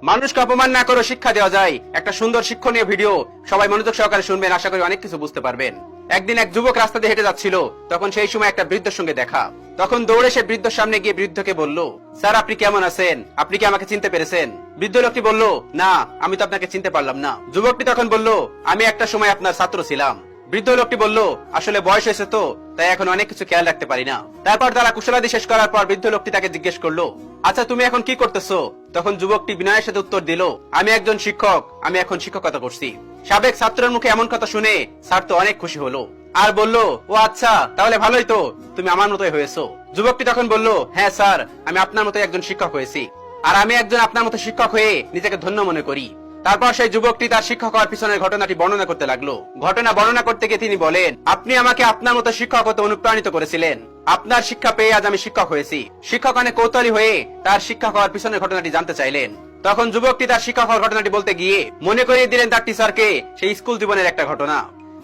মানুষকে অপমান না করে শিক্ষা দেওয়া যায়, একটা সুন্দর শিক্ষণীয় ভিডিও। সবাই মনোযোগ সহকারে শুনবেন, আশা করি অনেক কিছু বুঝতে পারবেন। একদিন এক যুবক রাস্তা দিয়ে হেঁটে যাচ্ছিল, তখন সেই সময় একটা বৃদ্ধের সঙ্গে দেখা। তখন দৌড়ে সে বৃদ্ধের সামনে গিয়ে বৃদ্ধকে বলল, স্যার আপনি কেমন আছেন, আপনি কি আমাকে চিনতে পেরেছেন? বৃদ্ধ লোকটি বলল, না আমি তো আপনাকে চিনতে পারলাম না। যুবকটি তখন বলল, আমি একটা সময় আপনার ছাত্র ছিলাম। বৃদ্ধ লোকটি বলল, আসলে বয়স হয়েছে তো, তাই এখন অনেক কিছু খেয়াল রাখতে পারি না। তারপর তারা কুশলাদি শেষ করার পর বৃদ্ধ লোকটি তাকে জিজ্ঞেস করলো, আচ্ছা তুমি এখন কি করতেছো? তখন যুবকটি বিনয়ের সাথে উত্তর দিল, আমি একজন শিক্ষক, আমি এখন শিক্ষকতা করছি। সাবেক ছাত্রের মুখে এমন কথা শুনে স্যার তো অনেক খুশি হলো, আর বলল, ও আচ্ছা তাহলে ভালোই তো, তুমি আমার মতোই হয়েছো। যুবকটি তখন বলল, হ্যাঁ স্যার, আমি আপনার মতোই একজন শিক্ষক হয়েছি, আর আমি একজন আপনার মতো শিক্ষক হয়ে নিজেকে ধন্য মনে করি। তারপর সেই যুবকটি তার শিক্ষক হওয়ার পিছনের ঘটনাটি বর্ণনা করতে লাগলো। ঘটনা বর্ণনা করতে গিয়ে তিনি বলেন, আপনি আমাকে আপনার মতো শিক্ষক হতে অনুপ্রাণিত করেছিলেন, আপনার শিক্ষা পেয়ে আজ আমি শিক্ষক হয়েছি। শিক্ষক অনেক কৌতূহলী হয়ে তার শিক্ষক হওয়ার পিছনের ঘটনাটি জানতে চাইলেন। তখন যুবকটি তার শিক্ষক হওয়ার ঘটনাটি বলতে গিয়ে মনে করিয়ে দিলেন তার টিচারকে সেই স্কুল জীবনের একটা ঘটনা।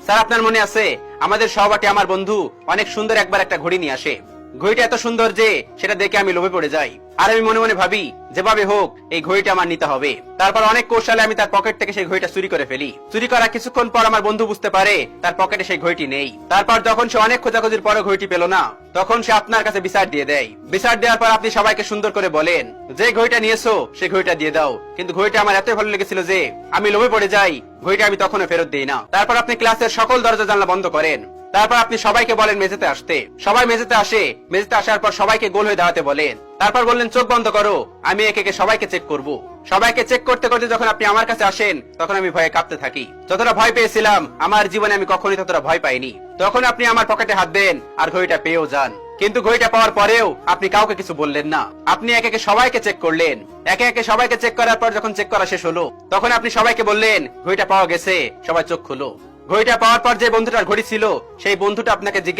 স্যার আপনার মনে আছে, আমাদের সহপাঠী আমার বন্ধু অনেক সুন্দর একবার একটা ঘড়ি নিয়ে আসে। ঘড়িটা এত সুন্দর যে সেটা দেখে আমি লোভে পড়ে যাই, আর আমি মনে মনে ভাবি যেভাবে হোক এই ঘড়িটা আমার নিতে হবে। তারপর অনেক কৌশলে আমি তার পকেট থেকে সেই ঘড়িটা চুরি করে ফেলি। চুরি করা কিছুক্ষণ পর আমার বন্ধু বুঝতে পারে তার পকেটে সেই ঘড়িটি নেই। তারপর যখন সে অনেক খোঁজাখুঁজির পরও ঘড়িটি পেল না, তখন সে আপনার কাছে বিচার দিয়ে দেয়। বিচার দেওয়ার পর আপনি সবাইকে সুন্দর করে বলেন, যে ঘড়িটা নিয়েছো সেই ঘড়িটা দিয়ে দাও, কিন্তু ঘড়িটা আমার এত ভালো লেগেছিল যে আমি লোভে পড়ে যাই, ঘড়িটা আমি তখনও ফেরত দিই না। তারপর আপনি ক্লাসের সকল দরজা জানলা বন্ধ করেন। তারপর আপনি সবাইকে বলেন মেঝেতে আসতে। সবাই মেঝেতে আসে। মেঝেতে আসার পর সবাইকে গোল হয়ে দাঁড়াতে বলেন। তারপর বললেন, চোখ বন্ধ করো, আমি একে একে সবাইকে চেক করব। সবাইকে চেক করতে করতে যখন আপনি আমার কাছে আসেন, তখন আমি ভয়ে কাঁপতে থাকি। যতটা ভয় পেয়েছিলাম আমার জীবনে আমি কখনোই ততটা ভয় পাইনি। তখন আপনি আমার পকেটে হাত দেন আর ঘড়িটা পেয়েও যান, কিন্তু ঘড়িটা পাওয়ার পরেও আপনি কাউকে কিছু বললেন না। আপনি একে একে সবাইকে চেক করলেন। একে একে সবাইকে চেক করার পর যখন চেক করা শেষ হলো, তখন আপনি সবাইকে বললেন, ঘড়িটা পাওয়া গেছে। সবাই চোখ খুলো। ঘড়িটা পাওয়ার পর যে বন্ধুটার ঘড়ি ছিল, সেই বন্ধুটা আপনাকে জিজ্ঞেস